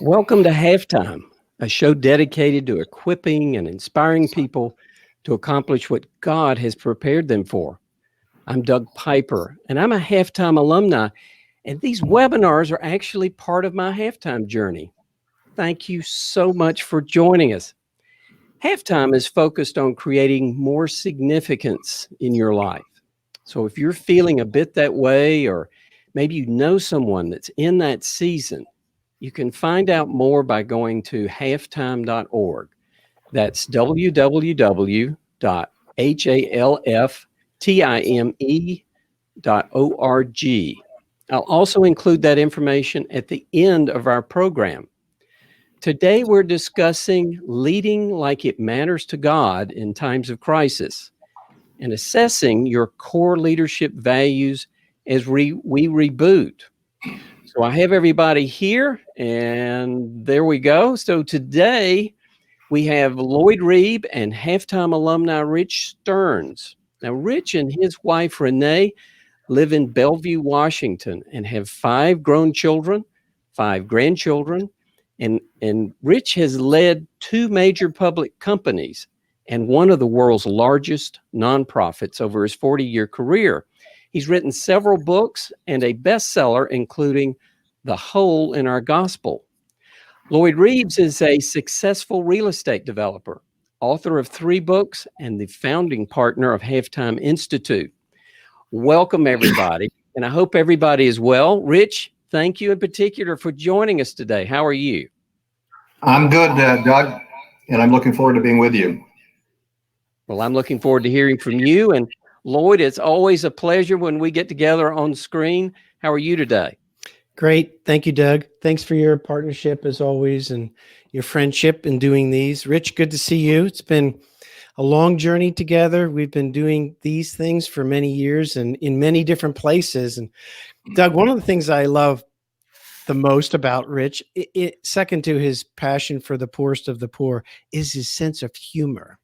Welcome to Halftime, a show dedicated to equipping and inspiring people to accomplish what God has prepared them for. I'm Doug Piper, and I'm a halftime alumni, and these webinars are actually part of my halftime journey. Thank you so much for joining us. Halftime is focused on creating more significance in your life. So if you're feeling a bit that way, or maybe you know someone that's in that season, you can find out more by going to halftime.org. That's www.halftime.org. I'll also include that information at the end of our program. Today, we're discussing leading like it matters to God in times of crisis and assessing your core leadership values as we reboot. So I have everybody here, and there we go. So today we have Lloyd Reeb and halftime alumni Rich Stearns. Now, Rich and his wife Renee live in Bellevue, Washington, and have 5 grown children, 5 grandchildren, and Rich has led 2 major public companies and one of the world's largest nonprofits over his 40-year career. He's written several books and a bestseller, including The Hole in Our Gospel. Lloyd Reeves is a successful real estate developer, author of 3 books, and the founding partner of Halftime Institute. Welcome, everybody, and I hope everybody is well. Rich, thank you in particular for joining us today. How are you? I'm good, Doug, and I'm looking forward to being with you. Well, I'm looking forward to hearing from you. And Lloyd, it's always a pleasure when we get together on screen. How are you today? Great. Thank you, Doug. Thanks for your partnership as always and your friendship in doing these. Rich, good to see you. It's been a long journey together. We've been doing these things for many years and in many different places. And Doug, one of the things I love the most about Rich, second to his passion for the poorest of the poor, is his sense of humor.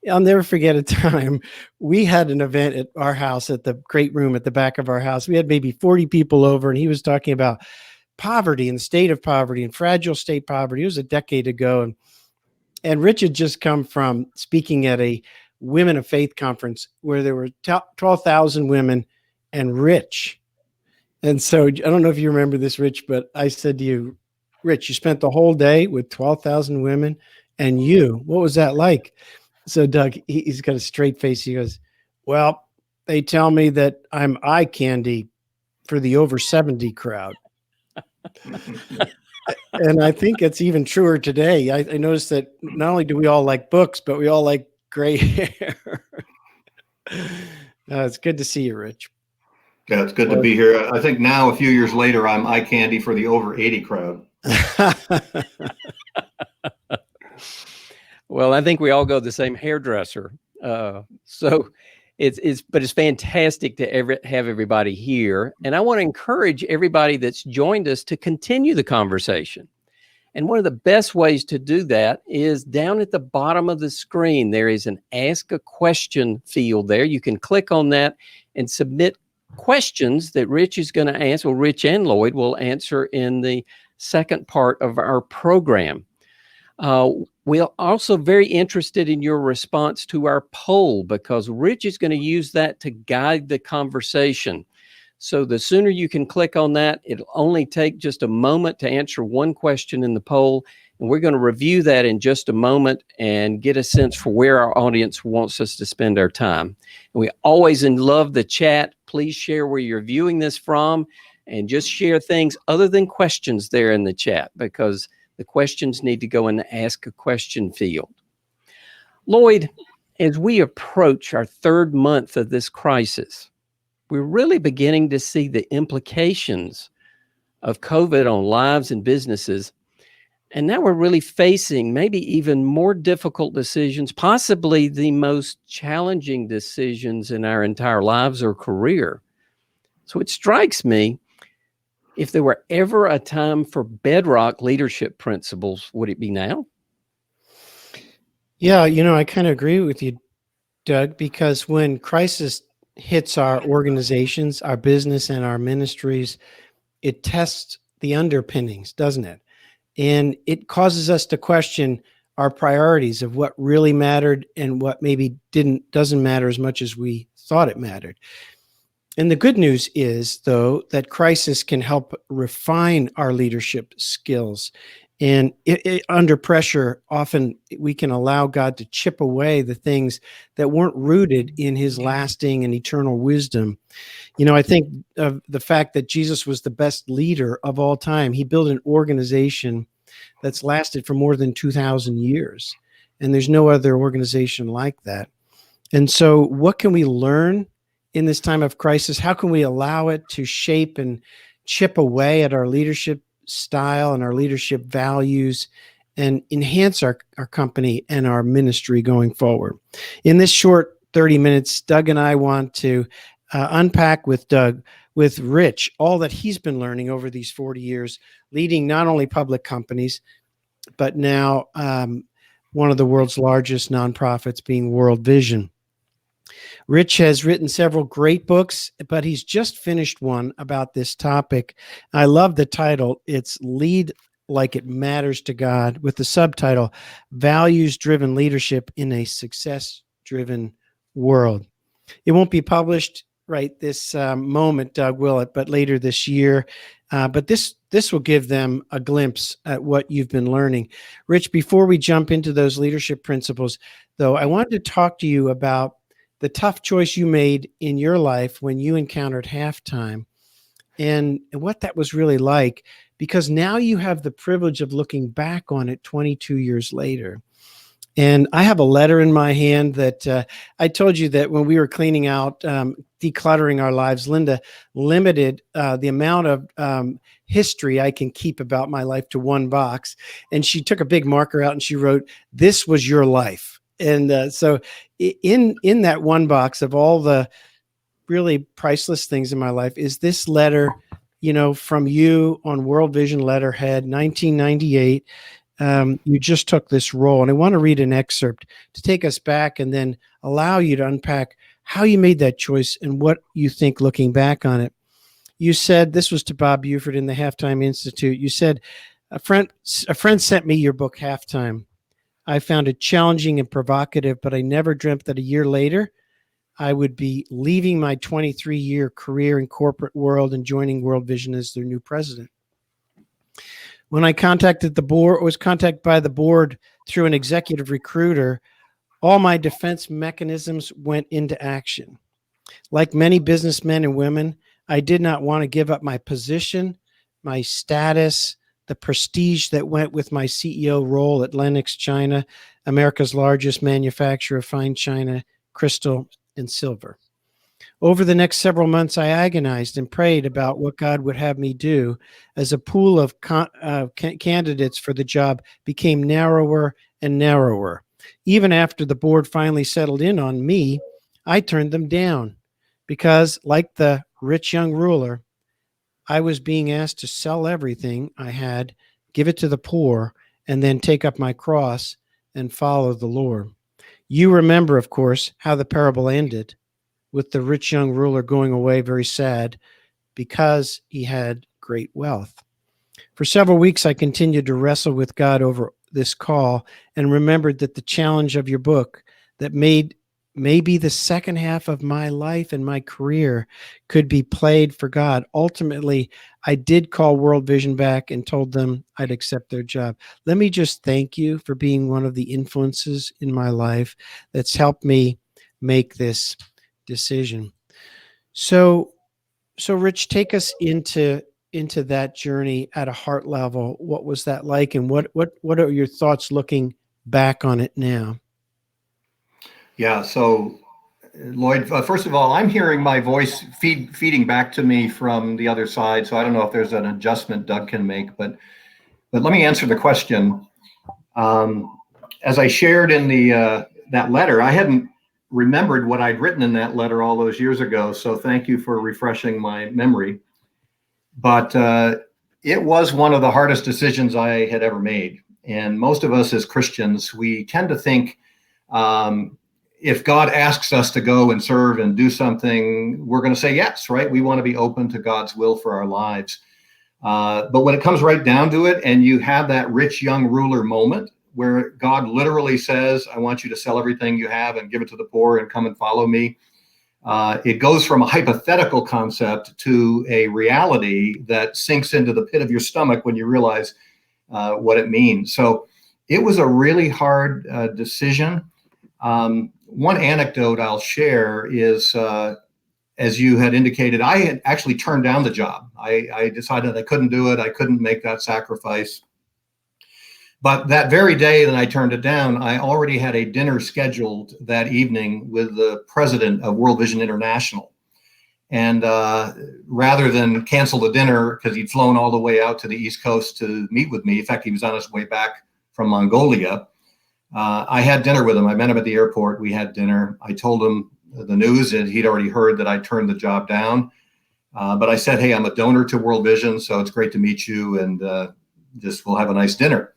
I'll never forget a time we had an event at our house at the great room at the back of our house. We had maybe 40 people over, and he was talking about poverty and the state of poverty and fragile state poverty. It was a decade ago. And Rich had just come from speaking at a Women of Faith conference where there were 12,000 women and Rich. And so I don't know if you remember this, Rich, but I said to you, Rich, you spent the whole day with 12,000 women and you, what was that like? So Doug, he's got a straight face. He goes, well, they tell me that I'm eye candy for the over 70 crowd. And I think it's even truer today. I noticed that not only do we all like books, but we all like gray hair. It's good to see you, Rich. Yeah, it's good to be here. I think now, a few years later, I'm eye candy for the over 80 crowd. Well, I think we all go to the same hairdresser. So it's fantastic to have everybody here. And I want to encourage everybody that's joined us to continue the conversation. And one of the best ways to do that is down at the bottom of the screen. There is an Ask a Question field there. You can click on that and submit questions that Rich is going to answer. Well, Rich and Lloyd will answer in the second part of our program. We're also very interested in your response to our poll because Rich is going to use that to guide the conversation. So the sooner you can click on that, it'll only take just a moment to answer one question in the poll. And we're going to review that in just a moment and get a sense for where our audience wants us to spend our time. And we always love the chat. Please share where you're viewing this from and just share things other than questions there in the chat because the questions need to go in the Ask a Question field. Lloyd, as we approach our 3rd month of this crisis, we're really beginning to see the implications of COVID on lives and businesses. And now we're really facing maybe even more difficult decisions, possibly the most challenging decisions in our entire lives or career. So it strikes me, if there were ever a time for Bedrock leadership principles, would it be now? Yeah, I kind of agree with you, Doug, because when crisis hits our organizations, our business, and our ministries, it tests the underpinnings, doesn't it? And it causes us to question our priorities of what really mattered and what maybe doesn't matter as much as we thought it mattered. And the good news is, though, that crisis can help refine our leadership skills. And under pressure, often we can allow God to chip away the things that weren't rooted in his lasting and eternal wisdom. I think of the fact that Jesus was the best leader of all time. He built an organization that's lasted for more than 2,000 years. And there's no other organization like that. And so what can we learn in this time of crisis? How can we allow it to shape and chip away at our leadership style and our leadership values and enhance our company and our ministry going forward? In this short 30 minutes, Doug and I want to unpack with Rich, all that he's been learning over these 40 years, leading not only public companies, but now one of the world's largest nonprofits, being World Vision. Rich has written several great books, but he's just finished one about this topic. I love the title. It's Lead Like It Matters to God, with the subtitle, Values-Driven Leadership in a Success-Driven World. It won't be published right this moment, Doug, will it? But later this year. But this will give them a glimpse at what you've been learning. Rich, before we jump into those leadership principles, though, I wanted to talk to you about the tough choice you made in your life when you encountered halftime and what that was really like, because now you have the privilege of looking back on it 22 years later. And I have a letter in my hand that I told you that when we were cleaning out, decluttering our lives, Linda limited the amount of history I can keep about my life to one box. And she took a big marker out and she wrote, "This was your life." And so in that one box of all the really priceless things in my life is this letter, from you on World Vision letterhead, 1998. You just took this role. And I want to read an excerpt to take us back and then allow you to unpack how you made that choice and what you think looking back on it. You said, this was to Bob Buford in the Halftime Institute. You said, a friend sent me your book, Halftime. I found it challenging and provocative, but I never dreamt that a year later, I would be leaving my 23-year career in corporate world and joining World Vision as their new president. When I was contacted by the board through an executive recruiter, all my defense mechanisms went into action. Like many businessmen and women, I did not want to give up my position, my status, the prestige that went with my CEO role at Lenox China, America's largest manufacturer of fine china, crystal, and silver. Over the next several months, I agonized and prayed about what God would have me do as a pool of candidates for the job became narrower and narrower. Even after the board finally settled in on me, I turned them down because, like the rich young ruler, I was being asked to sell everything I had, give it to the poor, and then take up my cross and follow the Lord. You remember, of course, how the parable ended, with the rich young ruler going away very sad because he had great wealth. For several weeks, I continued to wrestle with God over this call and remembered that the challenge of your book that made maybe the second half of my life and my career could be played for God. Ultimately, I did call World Vision back and told them I'd accept their job. Let me just thank you for being one of the influences in my life that's helped me make this decision. So Rich, take us into that journey at a heart level. What was that like, and what are your thoughts looking back on it now? Yeah. So, Lloyd, first of all, I'm hearing my voice feeding back to me from the other side. So I don't know if there's an adjustment Doug can make, but let me answer the question. As I shared in that letter, I hadn't remembered what I'd written in that letter all those years ago. So thank you for refreshing my memory. But it was one of the hardest decisions I had ever made. And most of us as Christians, we tend to think, if God asks us to go and serve and do something, we're going to say yes, right? We want to be open to God's will for our lives. But when it comes right down to it, and you have that rich young ruler moment where God literally says, I want you to sell everything you have and give it to the poor and come and follow me. It goes from a hypothetical concept to a reality that sinks into the pit of your stomach when you realize what it means. So it was a really hard decision. One anecdote I'll share is, as you had indicated, I had actually turned down the job. I decided I couldn't do it. I couldn't make that sacrifice. But that very day that I turned it down, I already had a dinner scheduled that evening with the president of World Vision International. And rather than cancel the dinner because he'd flown all the way out to the East Coast to meet with me, in fact, he was on his way back from Mongolia, I had dinner with him. I met him at the airport. We had dinner. I told him the news, and he'd already heard that I turned the job down. But I said, hey, I'm a donor to World Vision, so it's great to meet you, and just we'll have a nice dinner.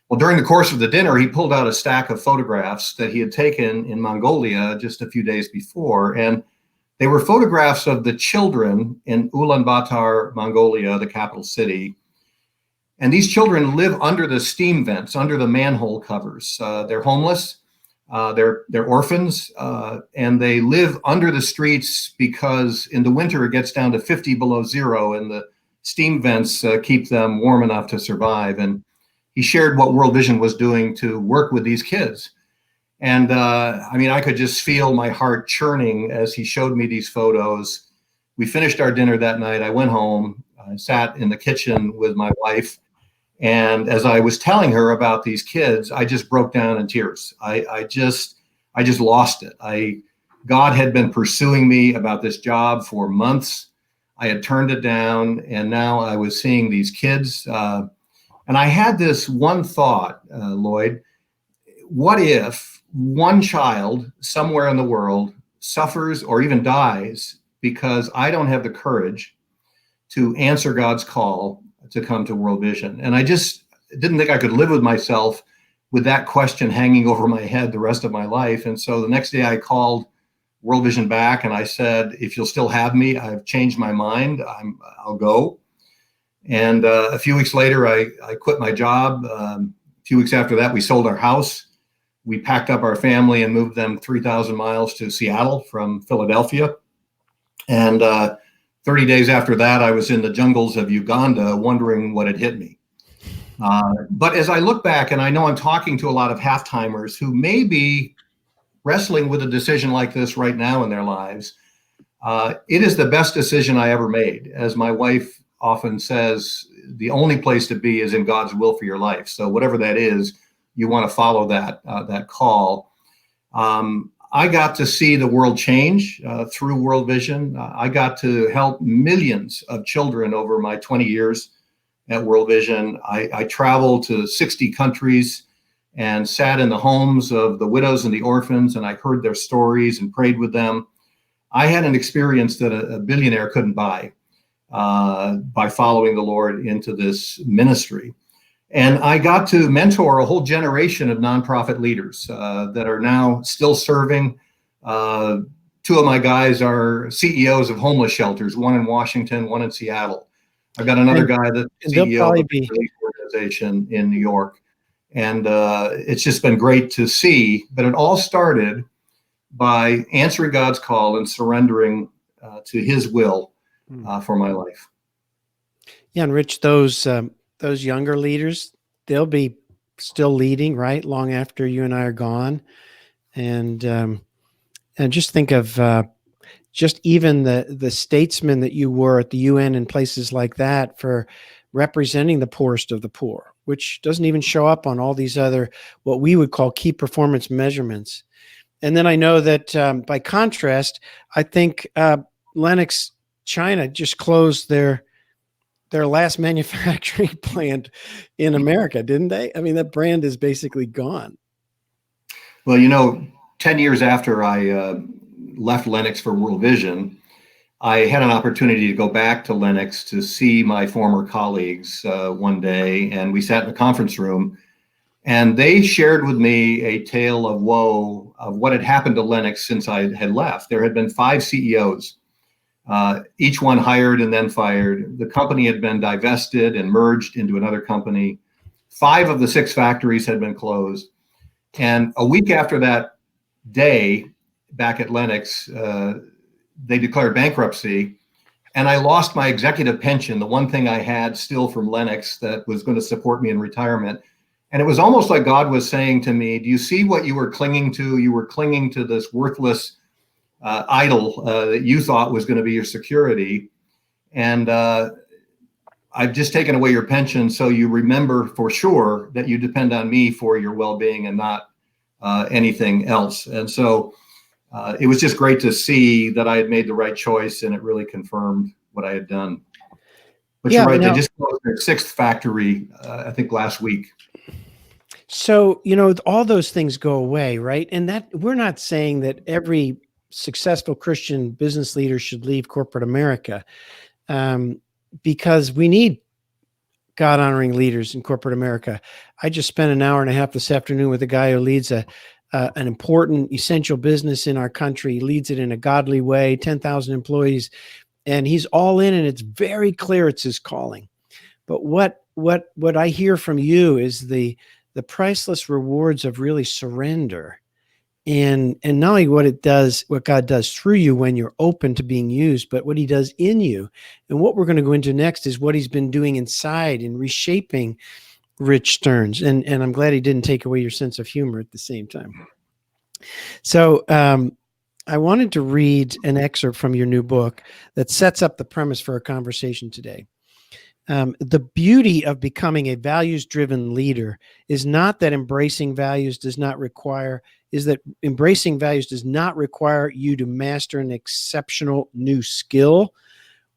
Well, during the course of the dinner, he pulled out a stack of photographs that he had taken in Mongolia just a few days before. And they were photographs of the children in Ulaanbaatar, Mongolia, the capital city. And these children live under the steam vents, under the manhole covers. They're homeless, they're orphans, and they live under the streets because in the winter it gets down to 50 below zero, and the steam vents keep them warm enough to survive. And he shared what World Vision was doing to work with these kids. And I mean, I could just feel my heart churning as he showed me these photos. We finished our dinner that night. I went home, I sat in the kitchen with my wife. And as I was telling her about these kids, I just broke down in tears. I just lost it. God had been pursuing me about this job for months. I had turned it down, and now I was seeing these kids. And I had this one thought, Lloyd, what if one child somewhere in the world suffers or even dies because I don't have the courage to answer God's call to come to World Vision? And I just didn't think I could live with myself with that question hanging over my head the rest of my life. And so the next day I called World Vision back and I said, if you'll still have me, I've changed my mind. I'll go. And a few weeks later, I quit my job. A few weeks after that, we sold our house. We packed up our family and moved them 3,000 miles to Seattle from Philadelphia. And 30 days after that, I was in the jungles of Uganda wondering what had hit me. But as I look back, and I know I'm talking to a lot of half-timers who may be wrestling with a decision like this right now in their lives, it is the best decision I ever made. As my wife often says, the only place to be is in God's will for your life. So whatever that is, you want to follow that call. I got to see the world change through World Vision. I got to help millions of children over my 20 years at World Vision. I traveled to 60 countries and sat in the homes of the widows and the orphans, and I heard their stories and prayed with them. I had an experience that a billionaire couldn't buy by following the Lord into this ministry. And I got to mentor a whole generation of nonprofit leaders that are now still serving. Two of my guys are CEOs of homeless shelters, one in Washington, one in Seattle. I've got another guy that's CEO of a relief organization in New York. And it's just been great to see. But it all started by answering God's call and surrendering to his will for my life. Yeah, and Rich, those younger leaders, they'll be still leading, right, long after you and I are gone. And just think of just even the statesmen that you were at the UN and places like that for representing the poorest of the poor, which doesn't even show up on all these other what we would call key performance measurements. And then I know that by contrast, I think Lennox China just closed their last manufacturing plant in America, didn't they? I mean, that brand is basically gone. Well, 10 years after I left Lennox for World Vision, I had an opportunity to go back to Lennox to see my former colleagues one day, and we sat in a conference room, and they shared with me a tale of woe of what had happened to Lennox since I had left. There had been 5 CEOs Each one hired and then fired. The company had been divested and merged into another company. 5 of the 6 factories had been closed. And a week after that day, back at Lennox, they declared bankruptcy. And I lost my executive pension, the one thing I had still from Lennox that was going to support me in retirement. And it was almost like God was saying to me, do you see what you were clinging to? You were clinging to this worthless idol that you thought was going to be your security. And I've just taken away your pension, so you remember for sure that you depend on me for your well-being and not anything else. And so it was just great to see that I had made the right choice, and it really confirmed what I had done. But Yeah, you're right, now- they just closed their 6th factory, I think last week. So, all those things go away, right? And that we're not saying that every successful Christian business leader should leave corporate America, because we need God-honoring leaders in corporate America. I just spent an hour and a half this afternoon with a guy who leads an important, essential business in our country. He leads it in a godly way, 10,000 employees, and he's all in, and it's very clear it's his calling. But what I hear from you is the priceless rewards of really surrender, and not only what God does through you when you're open to being used, but what he does in you. And what we're going to go into next is what he's been doing inside in reshaping Rich Stearns. And I'm glad he didn't take away your sense of humor at the same time. So I wanted to read an excerpt from your new book that sets up the premise for our conversation today. The beauty of becoming a values-driven leader is that embracing values does not require you to master an exceptional new skill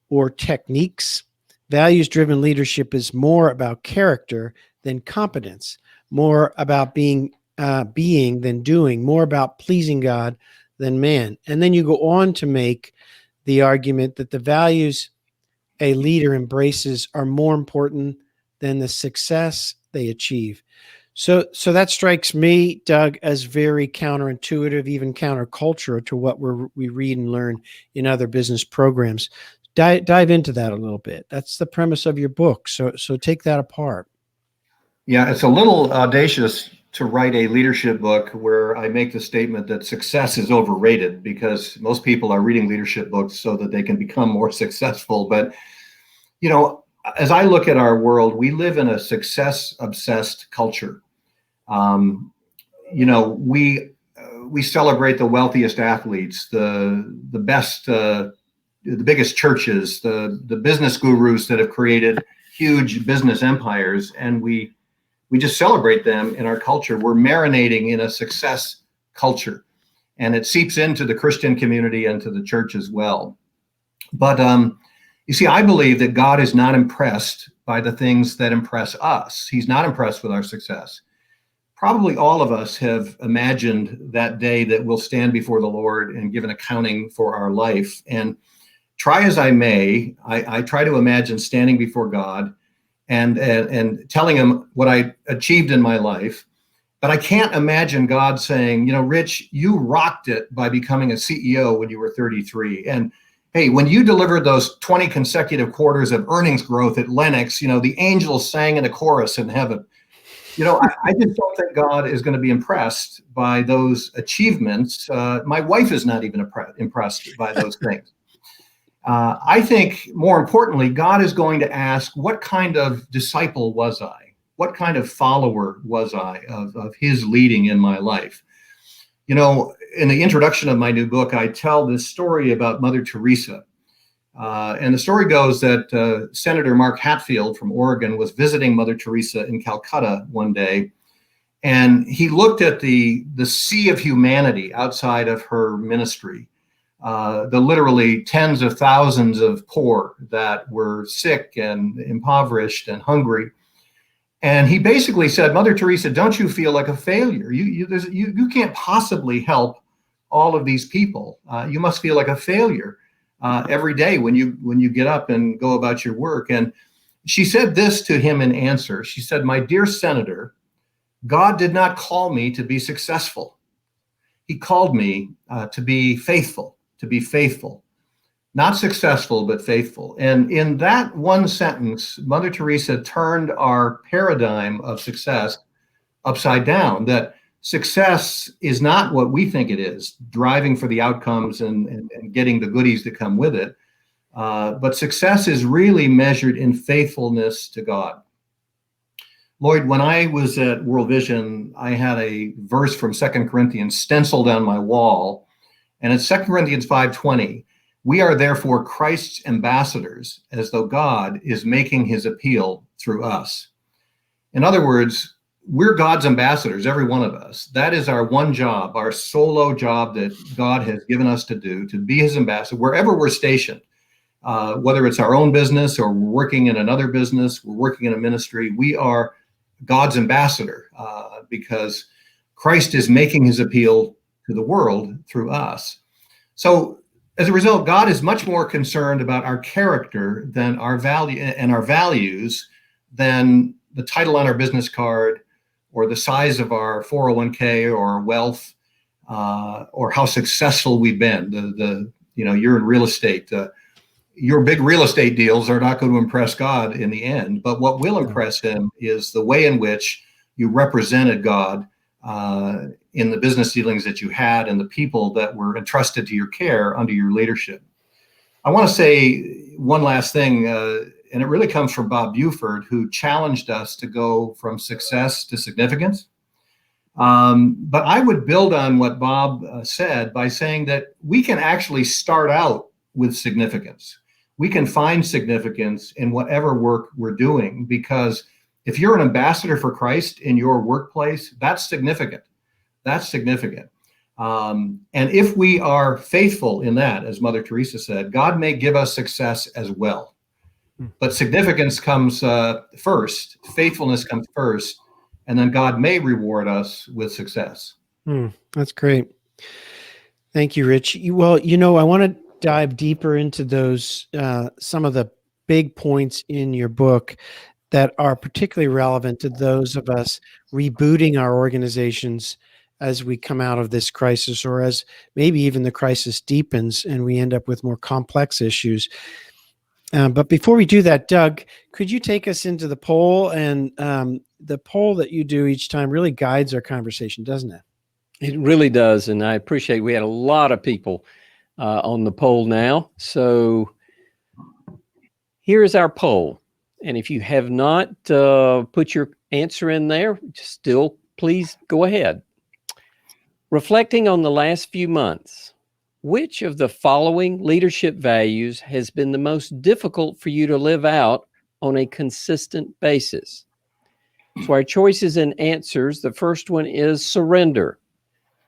or techniques. Values-driven leadership is more about character than competence, more about being than doing, more about pleasing God than man. And then you go on to make the argument that the values a leader embraces are more important than the success they achieve. So that strikes me, Doug, as very counterintuitive, even countercultural to what we read and learn in other business programs. Dive into that a little bit. That's the premise of your book. So take that apart. Yeah, it's a little audacious to write a leadership book where I make the statement that success is overrated, because most people are reading leadership books so that they can become more successful. But, as I look at our world, we live in a success-obsessed culture. We celebrate the wealthiest athletes, the best, the biggest churches, the business gurus that have created huge business empires, and we just celebrate them in our culture. We're marinating in a success culture, and it seeps into the Christian community and to the church as well. But you see, I believe that God is not impressed by the things that impress us. He's not impressed with our success. Probably all of us have imagined that day that we'll stand before the Lord and give an accounting for our life. And try as I may, I try to imagine standing before God and telling him what I achieved in my life. But I can't imagine God saying, Rich, you rocked it by becoming a CEO when you were 33. And hey, when you delivered those 20 consecutive quarters of earnings growth at Lennox, the angels sang in a chorus in heaven. I just don't think God is going to be impressed by those achievements. My wife is not even impressed by those things. I think more importantly, God is going to ask, what kind of disciple was I? What kind of follower was I of his leading in my life? In the introduction of my new book, I tell this story about Mother Teresa. And the story goes that Senator Mark Hatfield from Oregon was visiting Mother Teresa in Calcutta one day. And he looked at the sea of humanity outside of her ministry. The literally tens of thousands of poor that were sick and impoverished and hungry. And he basically said, Mother Teresa, don't you feel like a failure? You can't possibly help all of these people. You must feel like a failure every day when you get up and go about your work. And she said this to him in answer. She said, my dear Senator, God did not call me to be successful. He called me to be faithful, not successful, but faithful. And in that one sentence, Mother Teresa turned our paradigm of success upside down, that success is not what we think it is, driving for the outcomes and getting the goodies that come with it. But success is really measured in faithfulness to God. Lloyd, when I was at World Vision, I had a verse from 2 Corinthians stenciled on my wall. And it's 2 Corinthians 5:20. We are therefore Christ's ambassadors, as though God is making his appeal through us. In other words, we're God's ambassadors, every one of us. That is our one job, our solo job that God has given us to do, to be his ambassador, wherever we're stationed. Whether it's our own business or we're working in another business, we're working in a ministry, we are God's ambassador because Christ is making his appeal to the world through us. So as a result, God is much more concerned about our character than our value and our values than the title on our business card or the size of our 401k or our wealth or how successful we've been. You're in real estate. Your big real estate deals are not going to impress God in the end, but what will impress him is the way in which you represented God in the business dealings that you had and the people that were entrusted to your care under your leadership. I want to say one last thing, and it really comes from Bob Buford, who challenged us to go from success to significance. But I would build on what Bob said by saying that we can actually start out with significance. We can find significance in whatever work we're doing, because if you're an ambassador for Christ in your workplace, that's significant. That's significant. And if we are faithful in that, as Mother Teresa said, God may give us success as well. But significance comes first, faithfulness comes first, and then God may reward us with success. That's great. Thank you, Rich. I want to dive deeper into those, some of the big points in your book that are particularly relevant to those of us rebooting our organizations as we come out of this crisis, or as maybe even the crisis deepens and we end up with more complex issues. But before we do that, Doug, could you take us into the poll? And the poll that you do each time really guides our conversation, doesn't it? It really does. And I appreciate we had a lot of people on the poll now. So here is our poll. And if you have not put your answer in there, still please go ahead. Reflecting on the last few months, which of the following leadership values has been the most difficult for you to live out on a consistent basis? So our choices and answers, the first one is surrender.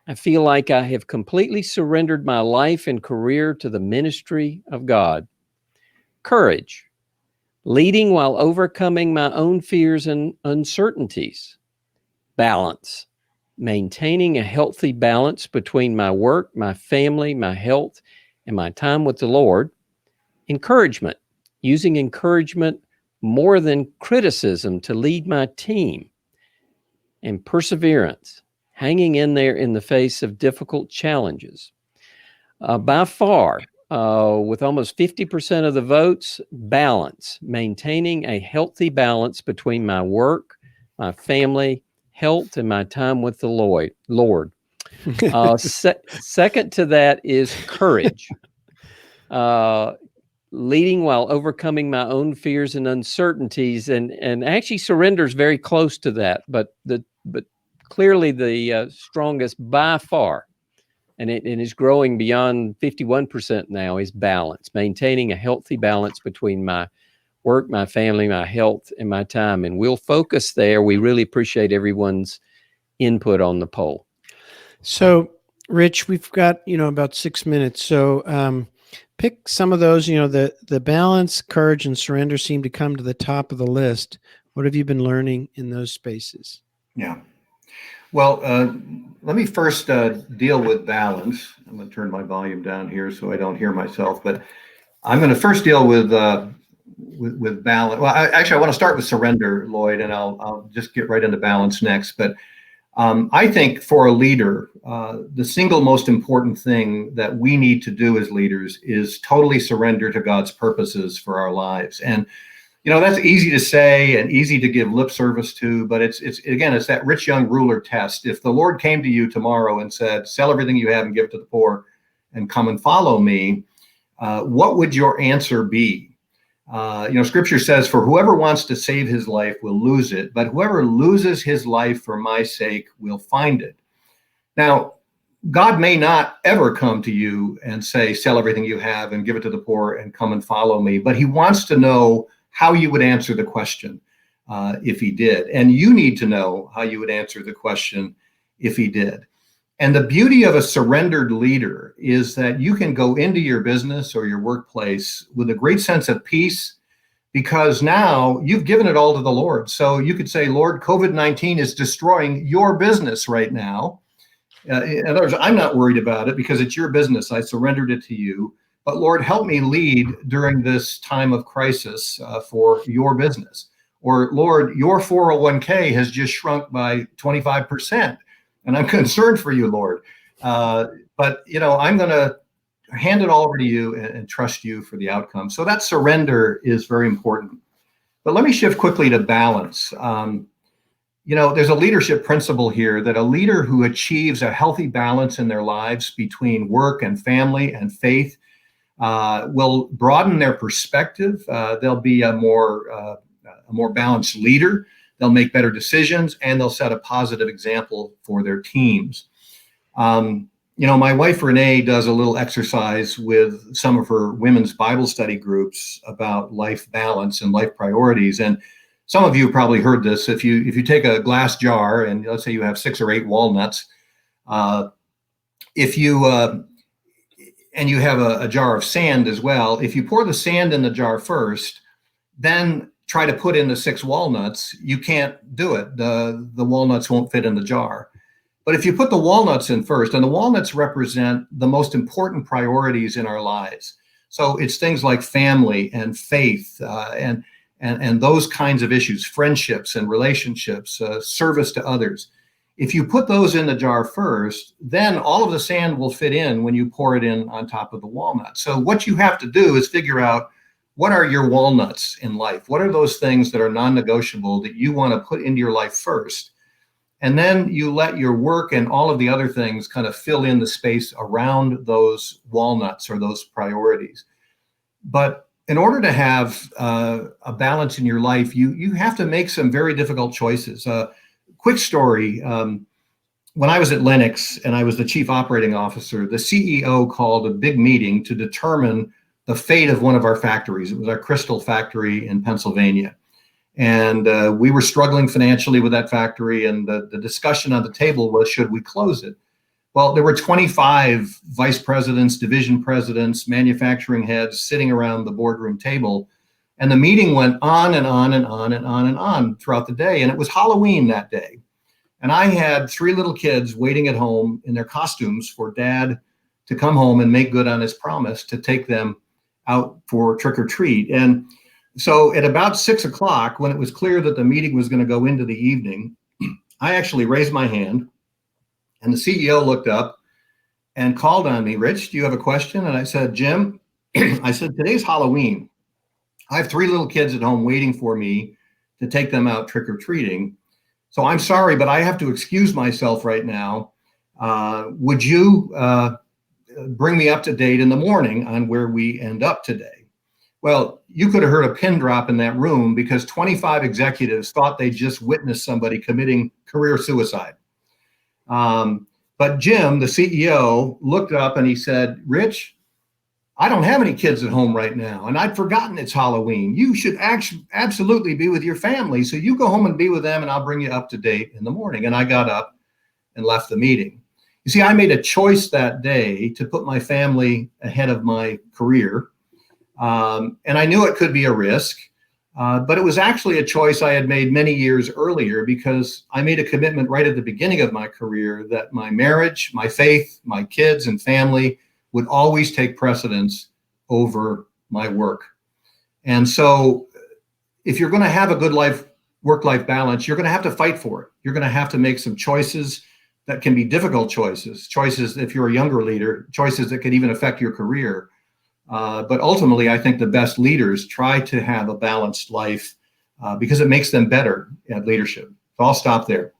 I feel like I have completely surrendered my life and career to the ministry of God. Courage. Leading while overcoming my own fears and uncertainties. Balance. Maintaining a healthy balance between my work, my family, my health, and my time with the Lord. Encouragement. Using encouragement more than criticism to lead my team. And perseverance. Hanging in there in the face of difficult challenges. By far, with almost 50% of the votes, balance, maintaining a healthy balance between my work, my family, health, and my time with the Lord. Second to that is courage. Leading while overcoming my own fears and uncertainties, and actually surrender is very close to that, but clearly the strongest by far, and it is growing beyond 51% now, is balance, maintaining a healthy balance between my work, my family, my health, and my time. And we'll focus there. We really appreciate everyone's input on the poll. So, Rich, we've got, about 6 minutes. So pick some of those, the balance, courage, and surrender seem to come to the top of the list. What have you been learning in those spaces? Yeah. Well, let me first deal with balance. I'm going to turn my volume down here so I don't hear myself, but I'm going to first deal with balance. Well, I want to start with surrender, Lloyd, and I'll just get right into balance next. But I think for a leader, the single most important thing that we need to do as leaders is totally surrender to God's purposes for our lives. And that's easy to say and easy to give lip service to, but it's that rich young ruler test. If the Lord came to you tomorrow and said, sell everything you have and give it to the poor and come and follow me, what would your answer be? Scripture says, for whoever wants to save his life will lose it, but whoever loses his life for my sake will find it. Now, God may not ever come to you and say, sell everything you have and give it to the poor and come and follow me, but he wants to know how you would answer the question if he did. And you need to know how you would answer the question if he did. And the beauty of a surrendered leader is that you can go into your business or your workplace with a great sense of peace, because now you've given it all to the Lord. So you could say, Lord, COVID-19 is destroying your business right now. In other words, I'm not worried about it because it's your business. I surrendered it to you. But Lord, help me lead during this time of crisis for your business. Or Lord, your 401k has just shrunk by 25%. And I'm concerned for you, Lord. But I'm going to hand it all over to you and trust you for the outcome. So that surrender is very important. But let me shift quickly to balance. There's a leadership principle here that a leader who achieves a healthy balance in their lives between work and family and faith will broaden their perspective. They'll be a more balanced leader. They'll make better decisions, and they'll set a positive example for their teams. My wife, Renee, does a little exercise with some of her women's Bible study groups about life balance and life priorities. And some of you probably heard this. If you take a glass jar and let's say you have 6 or 8 walnuts, and you have a jar of sand as well, if you pour the sand in the jar first, then try to put in the 6 walnuts, you can't do it. The walnuts won't fit in the jar. But if you put the walnuts in first, and the walnuts represent the most important priorities in our lives. So it's things like family and faith and those kinds of issues, friendships and relationships, service to others. If you put those in the jar first, then all of the sand will fit in when you pour it in on top of the walnut. So what you have to do is figure out, what are your walnuts in life? What are those things that are non-negotiable that you want to put into your life first? And then you let your work and all of the other things kind of fill in the space around those walnuts or those priorities. But in order to have a balance in your life, you have to make some very difficult choices. Quick story, when I was at Lennox and I was the chief operating officer, the CEO called a big meeting to determine the fate of one of our factories. It was our crystal factory in Pennsylvania. And we were struggling financially with that factory. And the discussion on the table was, should we close it? Well, there were 25 vice presidents, division presidents, manufacturing heads sitting around the boardroom table. And the meeting went on and on and on and on and on throughout the day. And it was Halloween that day. And I had 3 little kids waiting at home in their costumes for Dad to come home and make good on his promise to take them out for trick or treat. And so at about 6 o'clock, when it was clear that the meeting was going to go into the evening, I actually raised my hand, and the CEO looked up and called on me, Rich, do you have a question? And I said, Jim, I said, today's Halloween. I have 3 little kids at home waiting for me to take them out trick or treating. So I'm sorry, but I have to excuse myself right now. Would you bring me up to date in the morning on where we end up today? Well, you could have heard a pin drop in that room because 25 executives thought they just witnessed somebody committing career suicide. But Jim, the CEO, looked up and he said, Rich, I don't have any kids at home right now, and I'd forgotten it's Halloween. You should absolutely be with your family. So you go home and be with them, and I'll bring you up to date in the morning. And I got up and left the meeting. You see, I made a choice that day to put my family ahead of my career. And I knew it could be a risk, but it was actually a choice I had made many years earlier because I made a commitment right at the beginning of my career that my marriage, my faith, my kids and family would always take precedence over my work. And so if you're going to have a good life work-life balance, you're going to have to fight for it. You're going to have to make some choices that can be difficult choices if you're a younger leader, choices that could even affect your career. But ultimately, I think the best leaders try to have a balanced life because it makes them better at leadership. So I'll stop there.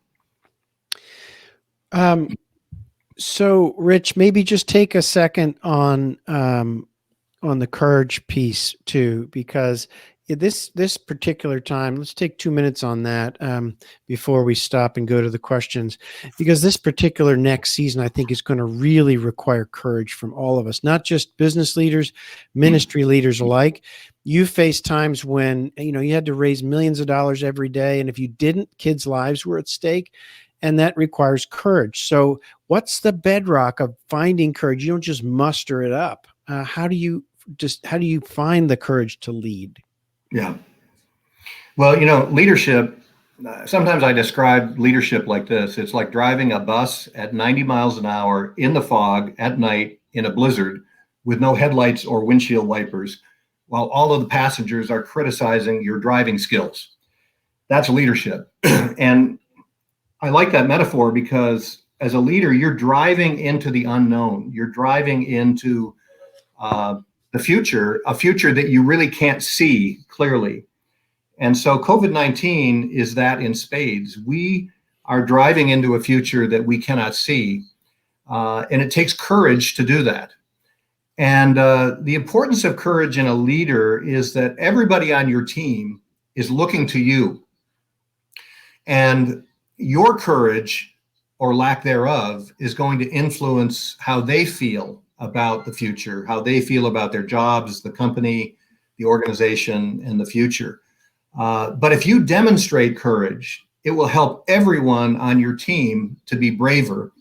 So, Rich, maybe just take a second on the courage piece too, because this particular time, let's take 2 minutes on that before we stop and go to the questions, because this particular next season, I think, is going to really require courage from all of us, not just business leaders, ministry leaders alike. You face times when, you had to raise millions of dollars every day. And if you didn't, kids' lives were at stake. And that requires courage. So what's the bedrock of finding courage? You don't just muster it up. How do you find the courage to lead? Yeah. Well, leadership, sometimes I describe leadership like this. It's like driving a bus at 90 miles an hour in the fog at night in a blizzard with no headlights or windshield wipers, while all of the passengers are criticizing your driving skills. That's leadership. And I like that metaphor because as a leader, you're driving into the unknown. You're driving into the future, a future that you really can't see clearly. And so COVID-19 is that in spades. We are driving into a future that we cannot see. And it takes courage to do that. And the importance of courage in a leader is that everybody on your team is looking to you. And your courage or lack thereof is going to influence how they feel about the future, how they feel about their jobs, the company, the organization, and the future. But if you demonstrate courage, it will help everyone on your team to be braver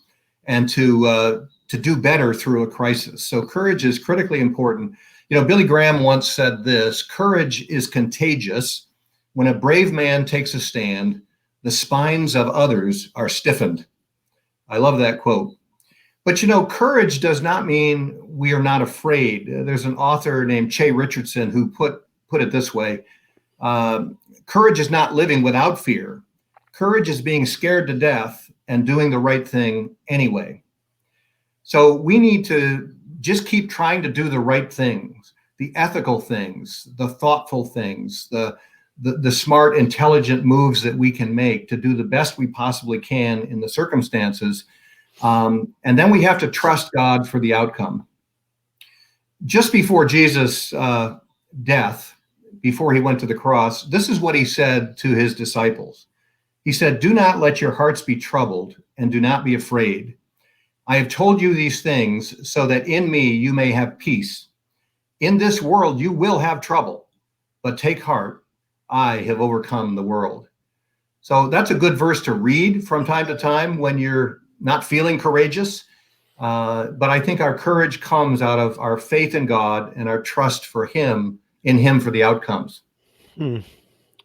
and to do better through a crisis. So courage is critically important. Billy Graham once said this: courage is contagious. When a brave man takes a stand, the spines of others are stiffened. I love that quote. But courage does not mean we are not afraid. There's an author named Che Richardson who put it this way: courage is not living without fear. Courage is being scared to death and doing the right thing anyway. So we need to just keep trying to do the right things, the ethical things, the thoughtful things, the smart, intelligent moves that we can make to do the best we possibly can in the circumstances. And then we have to trust God for the outcome. Just before Jesus' death, before he went to the cross, this is what he said to his disciples. He said, "Do not let your hearts be troubled and do not be afraid. I have told you these things so that in me you may have peace. In this world you will have trouble, but take heart. I have overcome the world." So that's a good verse to read from time to time when you're not feeling courageous. But I think our courage comes out of our faith in God and our trust in him for the outcomes.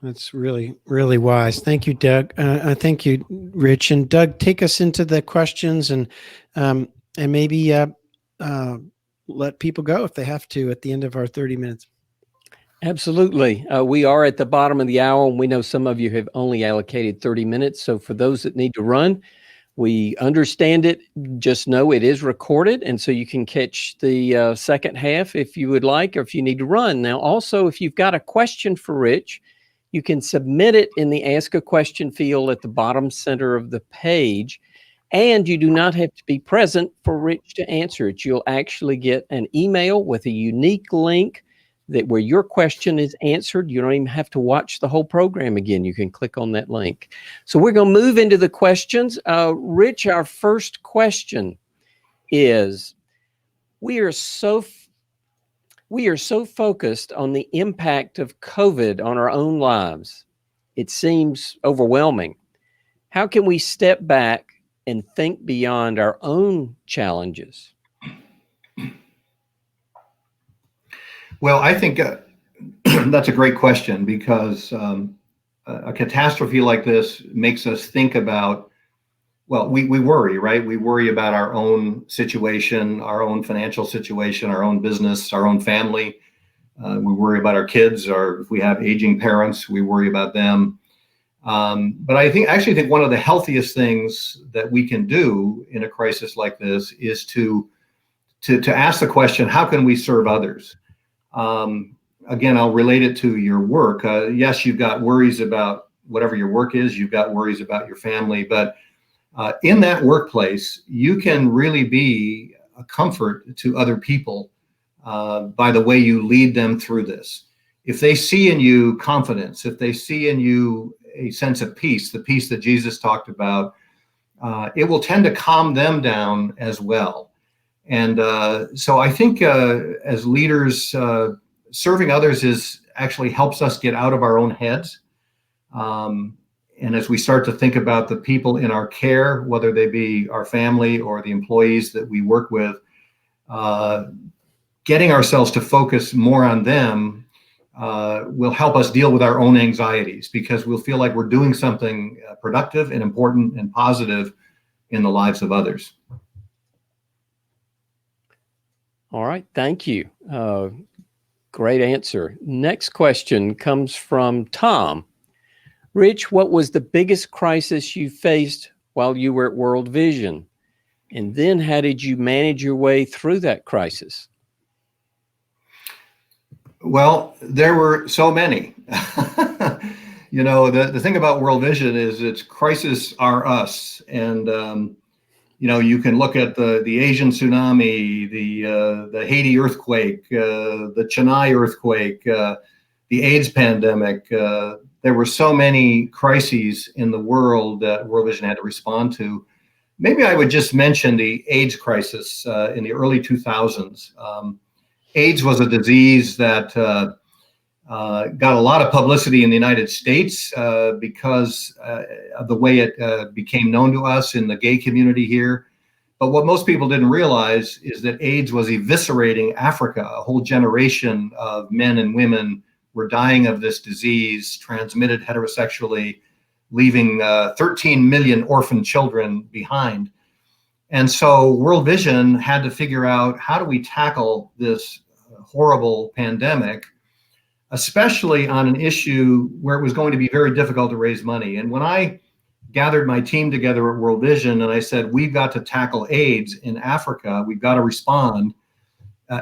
That's really, really wise. Thank you, Doug. Thank you, Rich. And Doug, take us into the questions and maybe let people go if they have to at the end of our 30 minutes. Absolutely. We are at the bottom of the hour, and we know some of you have only allocated 30 minutes. So for those that need to run, we understand it. Just know it is recorded, and so you can catch the second half if you would like, or if you need to run. Now, also, if you've got a question for Rich, you can submit it in the Ask a Question field at the bottom center of the page, and you do not have to be present for Rich to answer it. You'll actually get an email with a unique link where your question is answered. You don't even have to watch the whole program again. You can click on that link. So we're going to move into the questions. Rich, our first question is, we are so focused on the impact of COVID on our own lives. It seems overwhelming. How can we step back and think beyond our own challenges? Well, I think that's a great question because a catastrophe like this makes us think about, well, we worry, right? We worry about our own situation, our own financial situation, our own business, our own family. We worry about our kids, or if we have aging parents, we worry about them. But I actually think one of the healthiest things that we can do in a crisis like this is to ask the question, how can we serve others? Again, I'll relate it to your work. Yes, you've got worries about whatever your work is. You've got worries about your family. But in that workplace, you can really be a comfort to other people by the way you lead them through this. If they see in you confidence, if they see in you a sense of peace, the peace that Jesus talked about, it will tend to calm them down as well. And so I think as leaders, serving others actually helps us get out of our own heads. And as we start to think about the people in our care, whether they be our family or the employees that we work with, getting ourselves to focus more on them will help us deal with our own anxieties, because we'll feel like we're doing something productive and important and positive in the lives of others. All right. Thank you. Great answer. Next question comes from Tom. Rich, what was the biggest crisis you faced while you were at World Vision? And then how did you manage your way through that crisis? Well, there were so many. You know, the thing about World Vision is its crises are us. And, you know, you can look at the Asian tsunami, the Haiti earthquake, the Chennai earthquake, the AIDS pandemic. There were so many crises in the world that World Vision had to respond to. Maybe I would just mention the AIDS crisis in the early 2000s. AIDS was a disease that got a lot of publicity in the United States because of the way it became known to us in the gay community here. But what most people didn't realize is that AIDS was eviscerating Africa. A whole generation of men and women were dying of this disease, transmitted heterosexually, leaving 13 million orphan children behind. And so World Vision had to figure out, how do we tackle this horrible pandemic, especially on an issue where it was going to be very difficult to raise money. And when I gathered my team together at World Vision and I said, we've got to tackle AIDS in Africa, we've got to respond,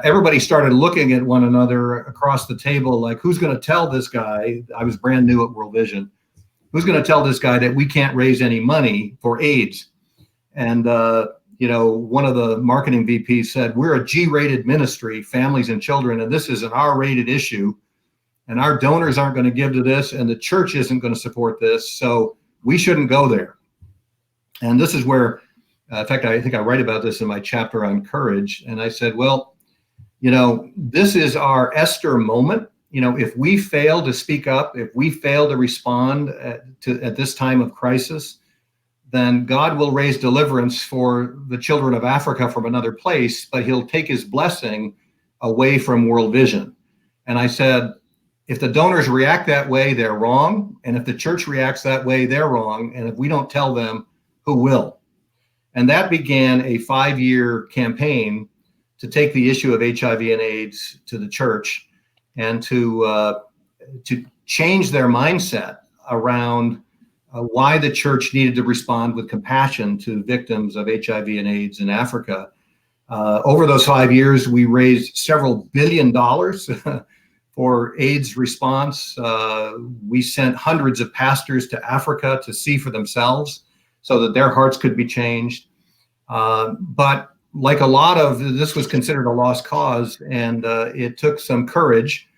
everybody started looking at one another across the table like, who's going to tell this guy? I was brand new at World Vision. Who's going to tell this guy that we can't raise any money for AIDS? And, you know, one of the marketing VPs said, we're a G-rated ministry, families and children, and this is an R-rated issue. And our donors aren't going to give to this, and the church isn't going to support this, so we shouldn't go there. And this is where, in fact, I think I write about this in my chapter on courage. And I said, well, you know, this is our Esther moment. You know, if we fail to speak up, if we fail to respond at this time of crisis, then God will raise deliverance for the children of Africa from another place, but he'll take his blessing away from World Vision. And I said, if the donors react that way, they're wrong. And if the church reacts that way, they're wrong. And if we don't tell them, who will? And that began a 5-year campaign to take the issue of HIV and AIDS to the church and to change their mindset around why the church needed to respond with compassion to victims of HIV and AIDS in Africa. Over those 5 years, we raised several $billion for AIDS response. We sent hundreds of pastors to Africa to see for themselves so that their hearts could be changed. But like a lot of, this was considered a lost cause, and it took some courage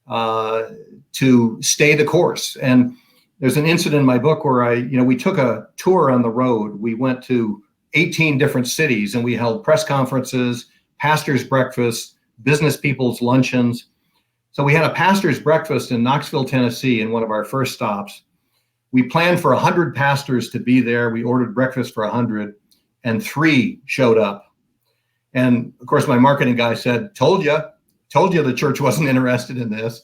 to stay the course. And there's an incident in my book where we took a tour on the road. We went to 18 different cities and we held press conferences, pastors' breakfasts, business people's luncheons. So we had a pastor's breakfast in Knoxville, Tennessee, in one of our first stops. We planned for 100 pastors to be there. We ordered breakfast for 100, and 3 showed up. And of course, my marketing guy said, told you the church wasn't interested in this.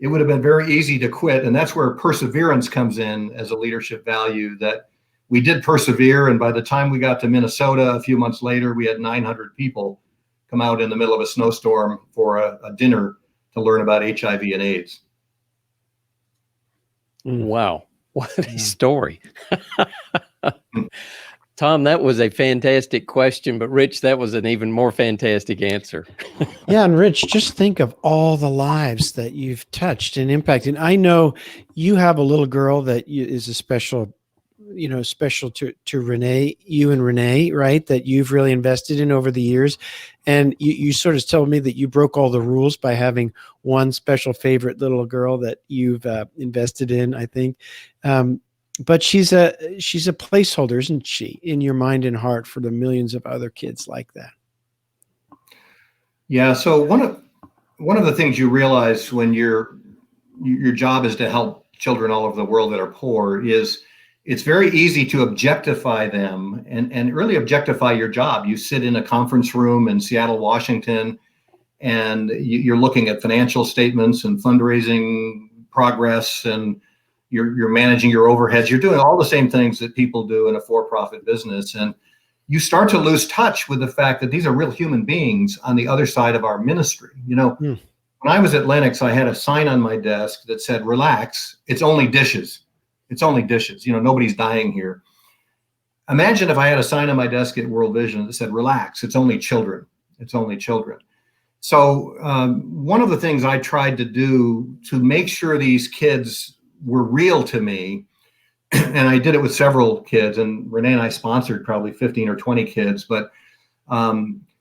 It would have been very easy to quit. And that's where perseverance comes in as a leadership value, that we did persevere. And by the time we got to Minnesota a few months later, we had 900 people come out in the middle of a snowstorm for a dinner to learn about HIV and AIDS. Wow. What a story. Tom, that was a fantastic question, but Rich, that was an even more fantastic answer. Yeah, and Rich, just think of all the lives that you've touched and impacted. I know you have a little girl that is a special, special to Renee, you and Renee, right? That you've really invested in over the years. And you sort of told me that you broke all the rules by having one special favorite little girl that you've invested in, I think. But she's a placeholder, isn't she, in your mind and heart for the millions of other kids like that? Yeah. So one of the things you realize when your job is to help children all over the world that are poor is it's very easy to objectify them and really objectify your job. You sit in a conference room in Seattle, Washington, and you're looking at financial statements and fundraising progress, and you're managing your overheads. You're doing all the same things that people do in a for-profit business. And you start to lose touch with the fact that these are real human beings on the other side of our ministry. When I was at Lennox, I had a sign on my desk that said, "Relax, it's only dishes. It's only dishes. Nobody's dying here." Imagine if I had a sign on my desk at World Vision that said, "Relax, it's only children. It's only children." So one of the things I tried to do to make sure these kids were real to me, and I did it with several kids, and Renee and I sponsored probably 15 or 20 kids. But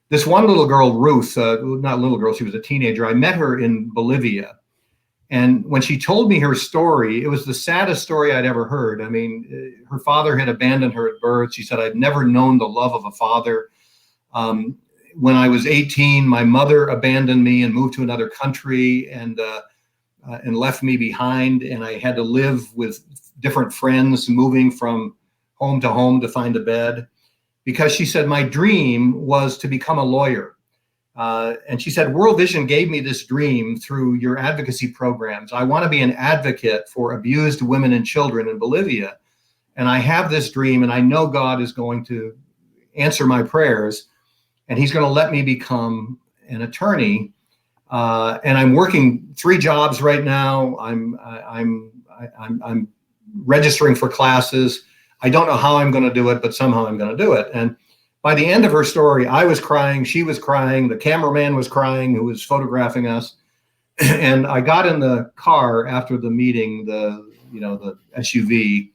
this one little girl, Ruth, not little girl, she was a teenager. I met her in Bolivia. And when she told me her story, it was the saddest story I'd ever heard. I mean, her father had abandoned her at birth. She said, "I'd never known the love of a father. When I was 18, my mother abandoned me and moved to another country and left me behind. And I had to live with different friends, moving from home to find a bed." Because she said, "My dream was to become a lawyer." And she said, "World Vision gave me this dream through your advocacy programs. I want to be an advocate for abused women and children in Bolivia. And I have this dream, and I know God is going to answer my prayers, and he's going to let me become an attorney. And I'm working 3 jobs right now. I'm registering for classes. I don't know how I'm going to do it, but somehow I'm going to do it." And by the end of her story, I was crying, she was crying, the cameraman was crying who was photographing us. And I got in the car after the meeting, the SUV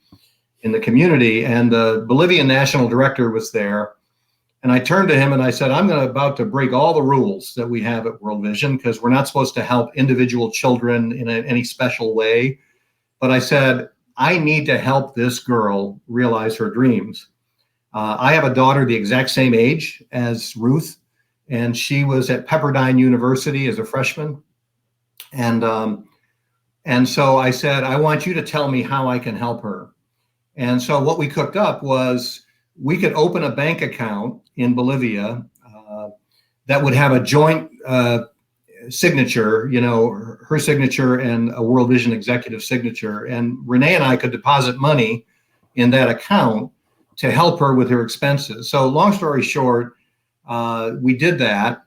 in the community, and the Bolivian national director was there. And I turned to him and I said, "I'm about to break all the rules that we have at World Vision, because we're not supposed to help individual children in any special way. But I said, I need to help this girl realize her dreams. I have a daughter the exact same age as Ruth, and she was at Pepperdine University as a freshman. And so I said, I want you to tell me how I can help her. And so what we cooked up was we could open a bank account in Bolivia that would have a joint signature, her signature and a World Vision executive signature. And Renee and I could deposit money in that account to help her with her expenses. So long story short, we did that.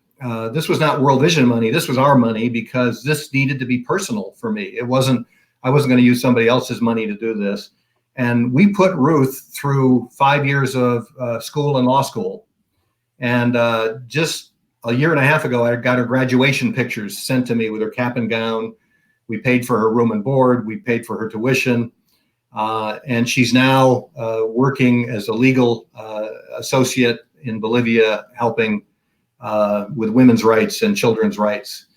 This was not World Vision money. This was our money, because this needed to be personal for me. I wasn't going to use somebody else's money to do this. And we put Ruth through 5 years of school and law school. And just a year and a half ago, I got her graduation pictures sent to me with her cap and gown. We paid for her room and board. We paid for her tuition. And she's now working as a legal associate in Bolivia, helping with women's rights and children's rights.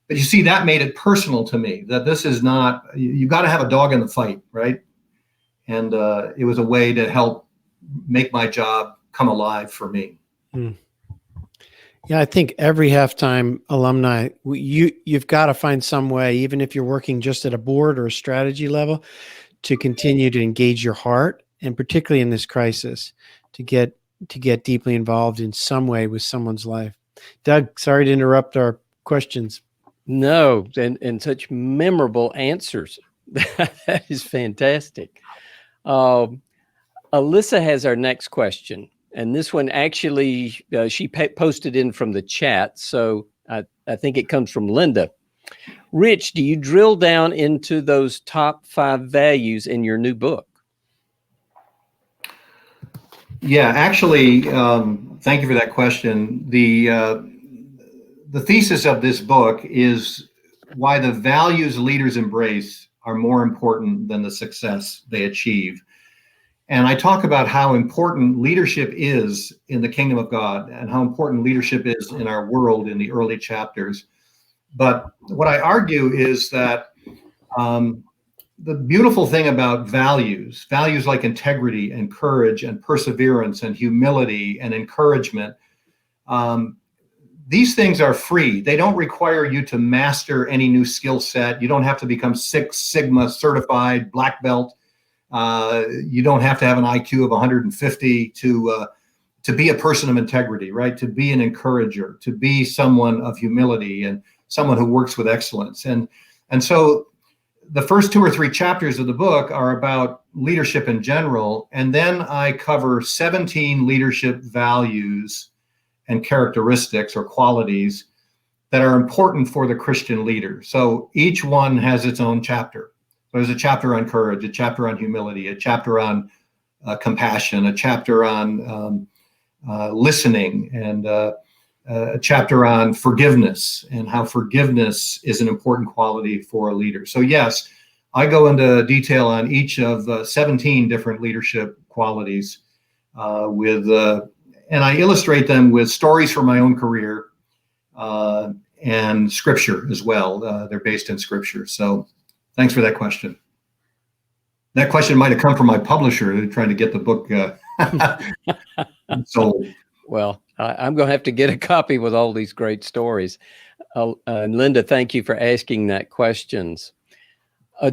But you see, that made it personal to me, that this is not, you got to have a dog in the fight, right? And it was a way to help make my job come alive for me. Yeah, I think every halftime alumni, you've got to find some way, even if you're working just at a board or a strategy level, to continue to engage your heart, and particularly in this crisis, to get deeply involved in some way with someone's life. Doug, sorry to interrupt our questions. No, and such memorable answers. That is fantastic. Alyssa has our next question, and this one actually she posted in from the chat, so I think it comes from Linda. Rich, do you drill down into those top 5 values in your new book? Yeah, actually, thank you for that question. The thesis of this book is why the values leaders embrace are more important than the success they achieve. And I talk about how important leadership is in the kingdom of God and how important leadership is in our world in the early chapters. But what I argue is that the beautiful thing about values like integrity and courage and perseverance and humility and encouragement, these things are free. They don't require you to master any new skill set. You don't have to become Six Sigma certified black belt. You don't have to have an IQ of 150 to be a person of integrity, right? To be an encourager, to be someone of humility and someone who works with excellence. And so the first 2 or 3 chapters of the book are about leadership in general. And then I cover 17 leadership values and characteristics or qualities that are important for the Christian leader. So each one has its own chapter. There's a chapter on courage, a chapter on humility, a chapter on compassion, a chapter on listening, and a chapter on forgiveness and how forgiveness is an important quality for a leader. So yes, I go into detail on each of 17 different leadership qualities and I illustrate them with stories from my own career and scripture as well. They're based in scripture. So thanks for that question. That question might have come from my publisher trying to get the book sold. Well, I'm going to have to get a copy with all these great stories. And Linda, thank you for asking that questions.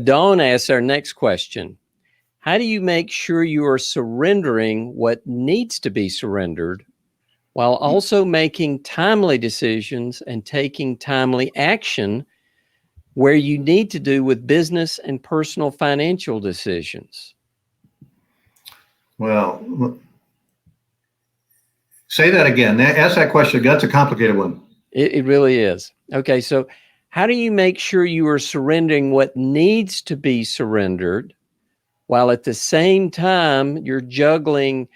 Dawn asks our next question. How do you make sure you are surrendering what needs to be surrendered while also making timely decisions and taking timely action where you need to do with business and personal financial decisions? Well, say that again. Ask that question. That's a complicated one. It really is. Okay, so how do you make sure you are surrendering what needs to be surrendered while at the same time you're juggling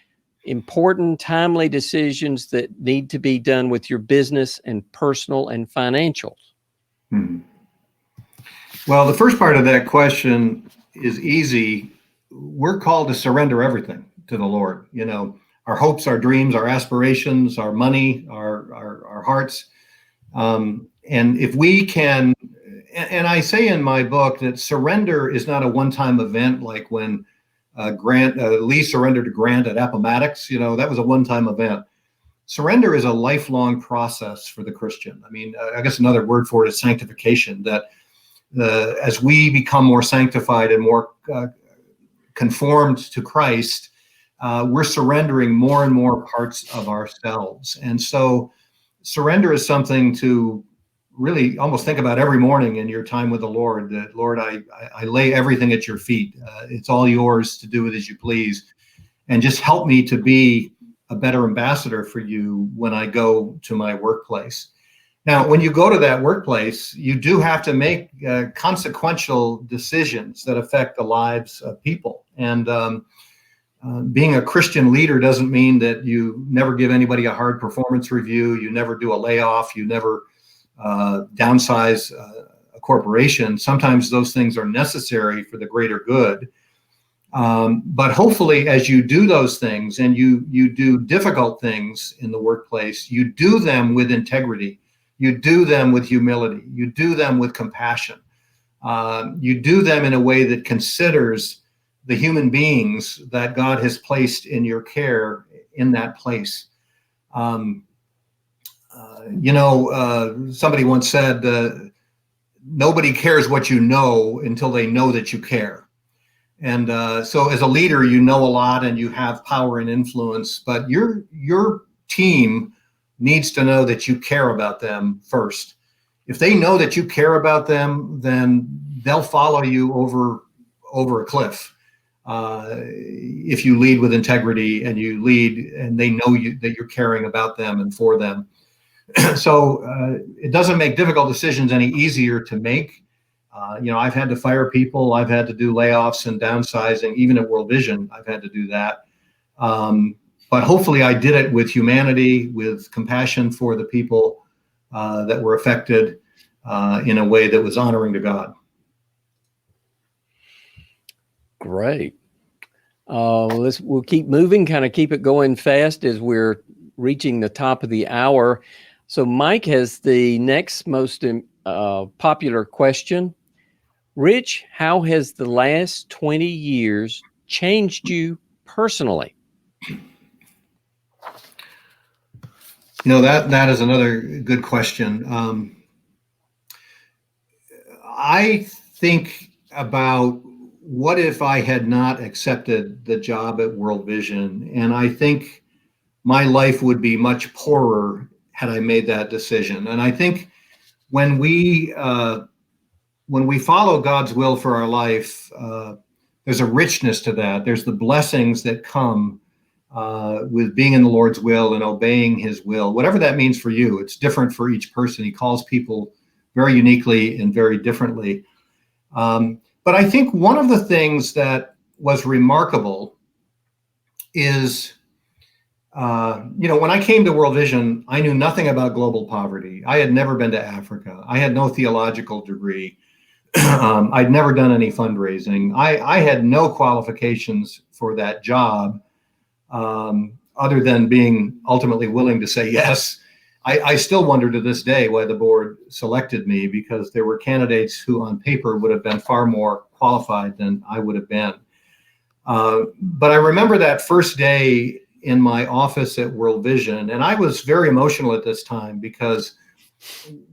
important, timely decisions that need to be done with your business and personal and financials? Well, the first part of that question is easy. We're called to surrender everything to the Lord. You know, our hopes, our dreams, our aspirations, our money, our hearts. And if we can, and I say in my book that surrender is not a one-time event, like when Lee surrendered to Grant at Appomattox. You know, that was a one-time event. Surrender is a lifelong process for the Christian. I mean, I guess another word for it is sanctification, that as we become more sanctified and more conformed to Christ, we're surrendering more and more parts of ourselves. And so surrender is something to really almost think about every morning in your time with the Lord, that, Lord, I lay everything at your feet. It's all yours to do with as you please. And just help me to be a better ambassador for you when I go to my workplace. Now, when you go to that workplace, you do have to make consequential decisions that affect the lives of people. And being a Christian leader doesn't mean that you never give anybody a hard performance review, you never do a layoff, you never downsize a corporation. Sometimes those things are necessary for the greater good. But hopefully, as you do those things and you do difficult things in the workplace, you do them with integrity. You do them with humility. You do them with compassion. You do them in a way that considers the human beings that God has placed in your care in that place. Somebody once said, nobody cares what you know until they know that you care. And so as a leader, you know a lot and you have power and influence, but your team needs to know that you care about them first. If they know that you care about them, then they'll follow you over a cliff. If you lead with integrity and you lead and they know that you're caring about them and for them. So it doesn't make difficult decisions any easier to make. I've had to fire people. I've had to do layoffs and downsizing. Even at World Vision, I've had to do that. But hopefully I did it with humanity, with compassion for the people that were affected in a way that was honoring to God. Great. We'll keep moving, kind of keep it going fast as we're reaching the top of the hour. So Mike has the next most popular question. Rich, how has the last 20 years changed you personally? That is another good question. I think about what if I had not accepted the job at World Vision, and I think my life would be much poorer had I made that decision. And I think when we follow God's will for our life, there's a richness to that. There's the blessings that come with being in the Lord's will and obeying his will, whatever that means for you. It's different for each person. He calls people very uniquely and very differently. But I think one of the things that was remarkable is, when I came to World Vision, I knew nothing about global poverty. I had never been to Africa. I had no theological degree. I'd never done any fundraising. I had no qualifications for that job, other than being ultimately willing to say yes. I still wonder to this day why the board selected me, because there were candidates who on paper would have been far more qualified than I would have been. But I remember that first day in my office at World Vision, and I was very emotional at this time because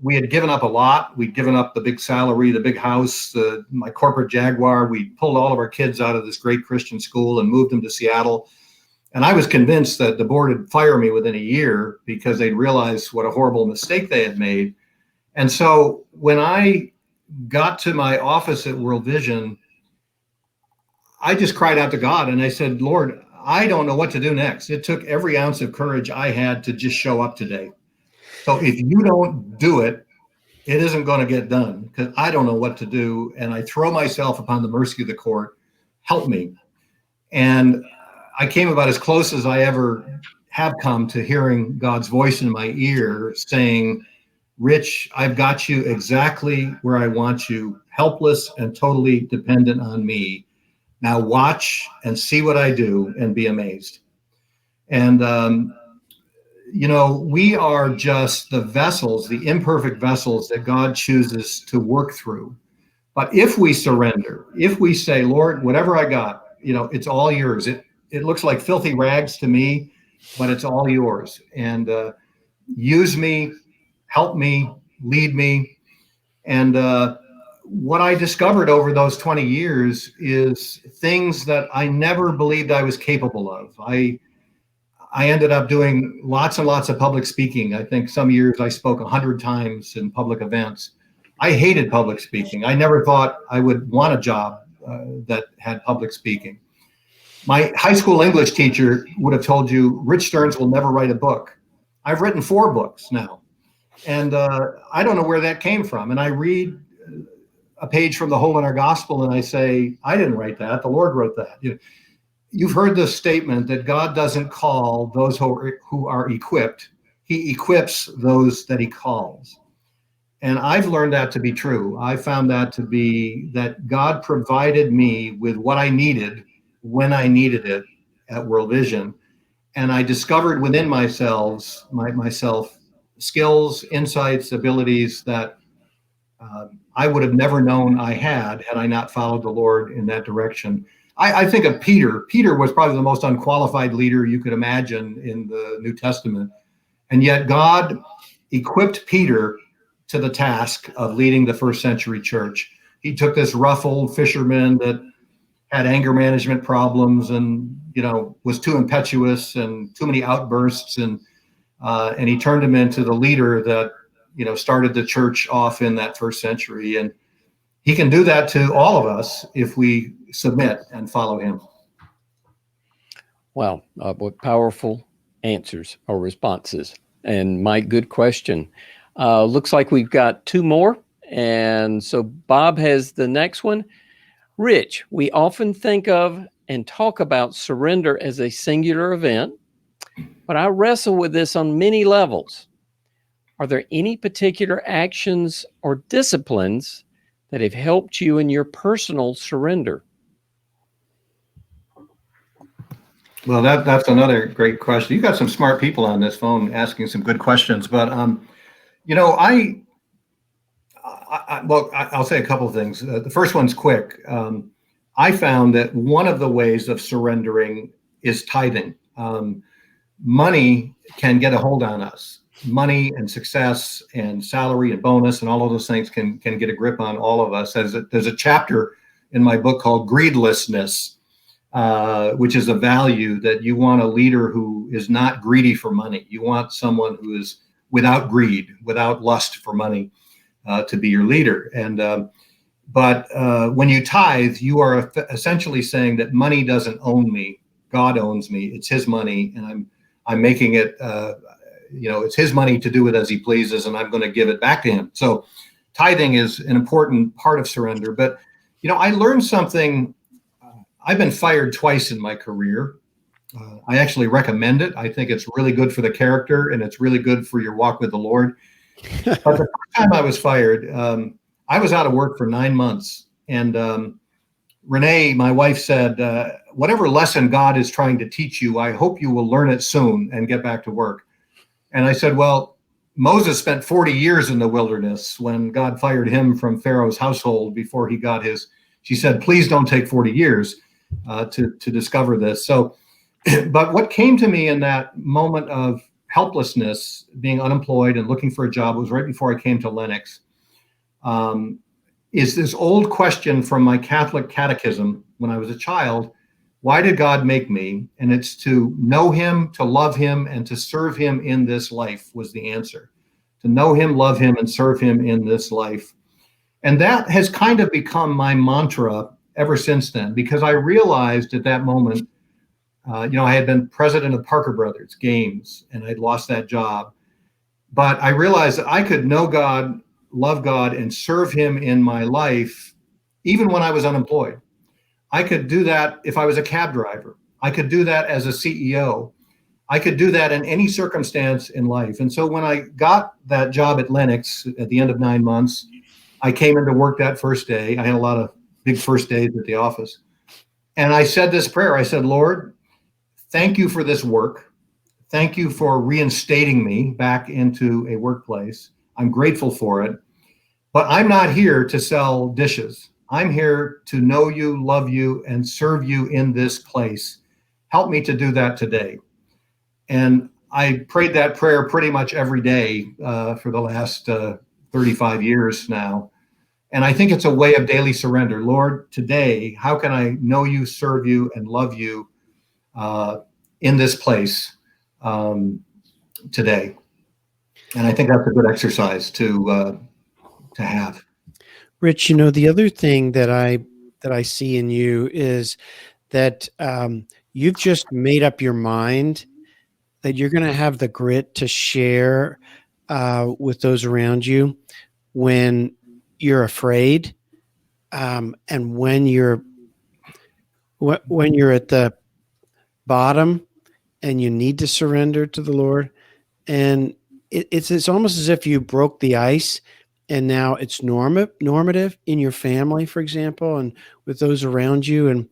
we had given up a lot. We'd given up the big salary, the big house, my corporate Jaguar. We pulled all of our kids out of this great Christian school and moved them to Seattle. And I was convinced that the board would fire me within a year because they'd realized what a horrible mistake they had made. And so when I got to my office at World Vision, I just cried out to God and I said, Lord, I don't know what to do next. It took every ounce of courage I had to just show up today. So if you don't do it, it isn't going to get done, because I don't know what to do. And I throw myself upon the mercy of the court. Help me. And I came about as close as I ever have come to hearing God's voice in my ear saying, Rich, I've got you exactly where I want you, helpless and totally dependent on me. Now watch and see what I do and be amazed. And, we are just the vessels, the imperfect vessels that God chooses to work through. But if we surrender, if we say, Lord, whatever I got, it's all yours. It looks like filthy rags to me, but it's all yours. And use me, help me, lead me. And what I discovered over those 20 years is things that I never believed I was capable of. I ended up doing lots and lots of public speaking. I think some years I spoke 100 times in public events. I hated public speaking. I never thought I would want a job that had public speaking. My high school English teacher would have told you, Rich Stearns will never write a book. I've written 4 books now. And I don't know where that came from. And I read a page from the Hole in Our Gospel and I say, I didn't write that. The Lord wrote that. You've heard this statement that God doesn't call those who are equipped. He equips those that he calls. And I've learned that to be true. I found that to be that God provided me with what I needed when I needed it at World Vision. And I discovered within myself skills, insights, abilities that I would have never known I had I not followed the Lord in that direction. I think of Peter. Peter was probably the most unqualified leader you could imagine in the New Testament. And yet God equipped Peter to the task of leading the first century church. He took this rough old fisherman that had anger management problems and, was too impetuous and too many outbursts. And he turned him into the leader that, started the church off in that first century. And he can do that to all of us if we submit and follow him. Wow, what powerful answers or responses. And Mike, good question. Looks like we've got two more. And so Bob has the next one. Rich, we often think of and talk about surrender as a singular event, but I wrestle with this on many levels. Are there any particular actions or disciplines that have helped you in your personal surrender? Well, that's another great question. You've got some smart people on this phone asking some good questions, but you know, I'll say a couple of things. The first one's quick. I found that one of the ways of surrendering is tithing. Money can get a hold on us. Money and success and salary and bonus and all of those things can get a grip on all of us. There's a chapter in my book called Greedlessness, which is a value that you want a leader who is not greedy for money. You want someone who is without greed, without lust for money, to be your leader. But when you tithe, you are essentially saying that money doesn't own me. God owns me. It's His money, and I'm making it. It's His money to do it as He pleases, and I'm going to give it back to Him. So, tithing is an important part of surrender. But I learned something. I've been fired twice in my career. I actually recommend it. I think it's really good for the character, and it's really good for your walk with the Lord. But the first time I was fired, I was out of work for 9 months. And Renee, my wife, said, whatever lesson God is trying to teach you, I hope you will learn it soon and get back to work. And I said, well, Moses spent 40 years in the wilderness when God fired him from Pharaoh's household before he got his. She said, please don't take 40 years to discover this. So, but what came to me in that moment of helplessness, being unemployed and looking for a job, was right before I came to Lennox, is this old question from my Catholic catechism when I was a child: why did God make me? And it's to know Him, to love Him, and to serve Him in this life, was the answer. To know Him, love Him, and serve Him in this life. And that has kind of become my mantra ever since then, because I realized at that moment, I had been president of Parker Brothers Games, and I'd lost that job. But I realized that I could know God, love God, and serve Him in my life, even when I was unemployed. I could do that if I was a cab driver. I could do that as a CEO. I could do that in any circumstance in life. And so when I got that job at Lennox at the end of 9 months, I came into work that first day. I had a lot of big first days at the office. And I said this prayer. I said, Lord, thank you for this work. Thank you for reinstating me back into a workplace. I'm grateful for it. But I'm not here to sell dishes. I'm here to know you, love you, and serve you in this place. Help me to do that today. And I prayed that prayer pretty much every day for the last 35 years now. And I think it's a way of daily surrender. Lord, today, how can I know you, serve you, and love you in this place today? And I think that's a good exercise to have. Rich, the other thing that I see in you is that you've just made up your mind that you're going to have the grit to share with those around you when you're afraid, and when you're at the bottom and you need to surrender to the Lord. And it's almost as if you broke the ice, and now it's normative in your family, for example, and with those around you. And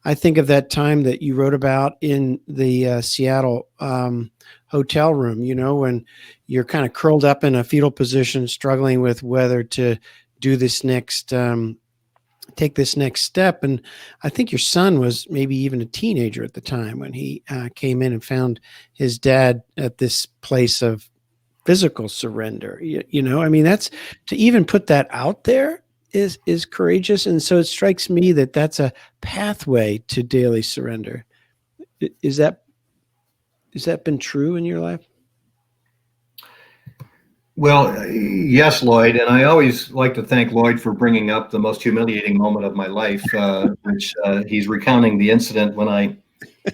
I think of that time that you wrote about in the Seattle hotel room, when you're kind of curled up in a fetal position, struggling with whether to do this next, take this next step. And I think your son was maybe even a teenager at the time when he came in and found his dad at this place of physical surrender. That's, to even put that out there is courageous. And so it strikes me that that's a pathway to daily surrender. Has that been true in your life? Well, yes, Lloyd. And I always like to thank Lloyd for bringing up the most humiliating moment of my life, which he's recounting the incident when I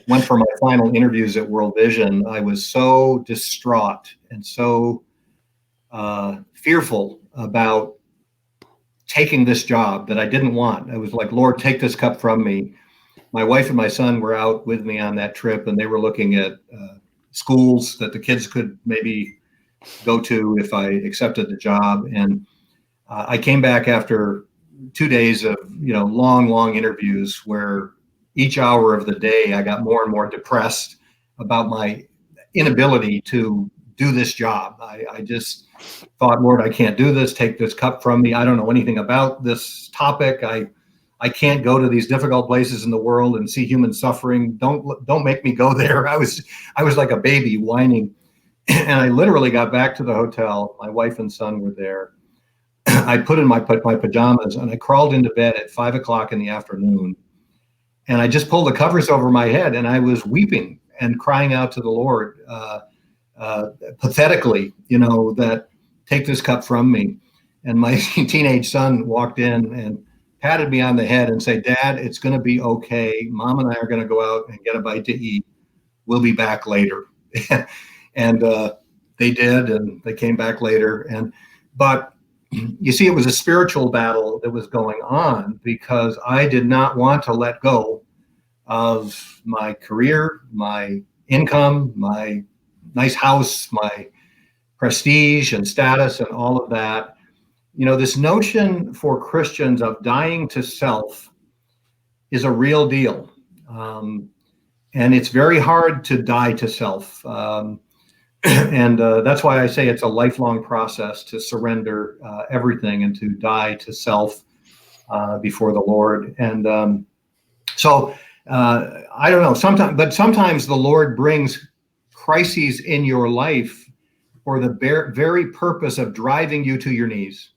went for my final interviews at World Vision, I was so distraught and so fearful about taking this job that I didn't want. I was like, Lord, take this cup from me. My wife and my son were out with me on that trip, and they were looking at schools that the kids could maybe go to if I accepted the job. And I came back after 2 days of long interviews where each hour of the day I got more and more depressed about my inability to do this job. I just thought, Lord, I can't do this. Take this cup from me. I don't know anything about this topic. I can't go to these difficult places in the world and see human suffering. Don't make me go there. I was like a baby whining. And I literally got back to the hotel. My wife and son were there. I put in my pajamas and I crawled into bed at 5 o'clock in the afternoon. And I just pulled the covers over my head and I was weeping and crying out to the Lord pathetically, that take this cup from me. And my teenage son walked in and patted me on the head and said, Dad, it's going to be okay. Mom and I are going to go out and get a bite to eat. We'll be back later. And they did, and they came back later. But you see, it was a spiritual battle that was going on because I did not want to let go of my career, my income, my nice house, my prestige and status and all of that. This notion for Christians of dying to self is a real deal. And it's very hard to die to self. And that's why I say it's a lifelong process to surrender everything and to die to self before the Lord. And so I don't know, sometimes the Lord brings crises in your life for the very purpose of driving you to your knees.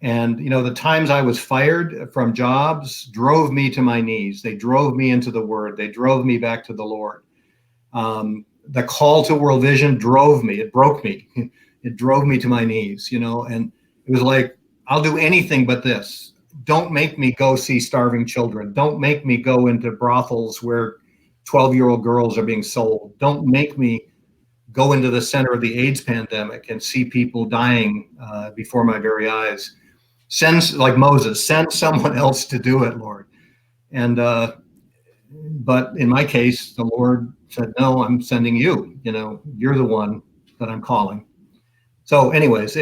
And, the times I was fired from jobs drove me to my knees. They drove me into the Word. They drove me back to the Lord. The call to World Vision drove me. It broke me. It drove me to my knees, and it was like, I'll do anything but this. Don't make me go see starving children. Don't make me go into brothels where 12-year-old girls are being sold. Don't make me go into the center of the AIDS pandemic and see people dying before my very eyes. Like Moses, send someone else to do it, Lord. And but in my case, the Lord said, no, I'm sending you. You're the one that I'm calling. So anyways,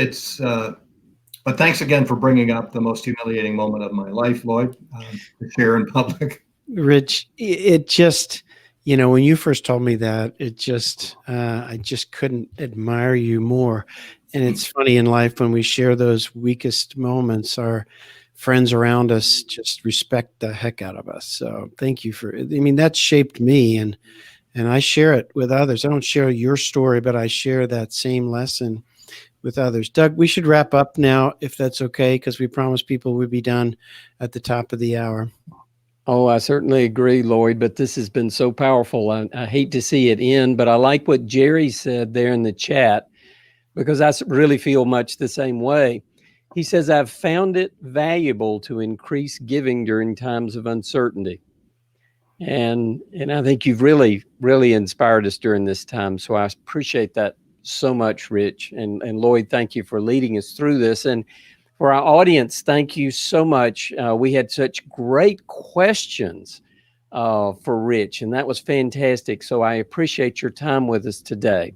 but thanks again for bringing up the most humiliating moment of my life, Lloyd, to share in public. Rich, it just, when you first told me that, I just couldn't admire you more. And it's funny in life when we share those weakest moments, our friends around us just respect the heck out of us. So thank you that shaped me and I share it with others. I don't share your story, but I share that same lesson with others. Doug, we should wrap up now if that's okay, because we promised people we'd be done at the top of the hour. Oh, I certainly agree, Lloyd, but this has been so powerful. I hate to see it end, but I like what Jerry said there in the chat, because I really feel much the same way. He says, I've found it valuable to increase giving during times of uncertainty. And I think you've really, really inspired us during this time. So I appreciate that so much, Rich. And Lloyd, thank you for leading us through this. And for our audience, thank you so much. We had such great questions for Rich, and that was fantastic. So I appreciate your time with us today.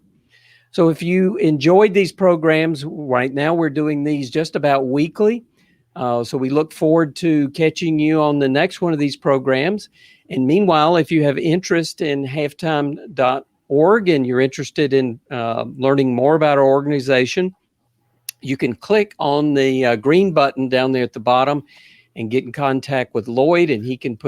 So if you enjoyed these programs, right now we're doing these just about weekly. So we look forward to catching you on the next one of these programs. And meanwhile, if you have interest in halftime.org and you're interested in learning more about our organization, you can click on the green button down there at the bottom and get in contact with Lloyd, and he can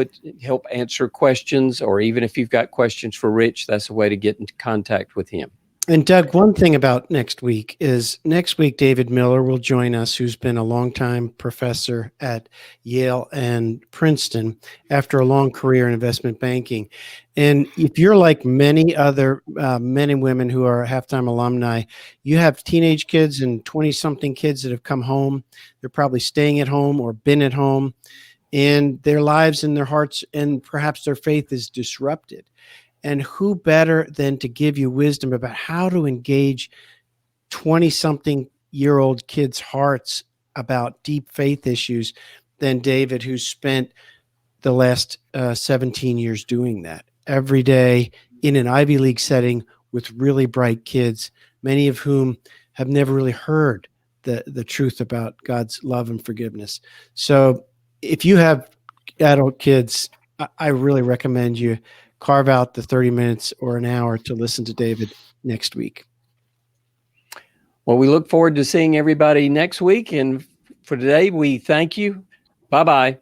help answer questions, or even if you've got questions for Rich, that's a way to get into contact with him. And Doug, one thing about next week is David Miller will join us, who's been a longtime professor at Yale and Princeton after a long career in investment banking. And if you're like many other men and women who are halftime alumni, you have teenage kids and 20-something kids that have come home. They're probably staying at home or been at home. and their lives and their hearts and perhaps their faith is disrupted. And who better than to give you wisdom about how to engage 20-something-year-old kids' hearts about deep faith issues than David, who's spent the last 17 years doing that every day in an Ivy League setting with really bright kids, many of whom have never really heard the truth about God's love and forgiveness. So if you have adult kids, I really recommend you carve out the 30 minutes or an hour to listen to David next week. Well, we look forward to seeing everybody next week. And for today, we thank you. Bye-bye.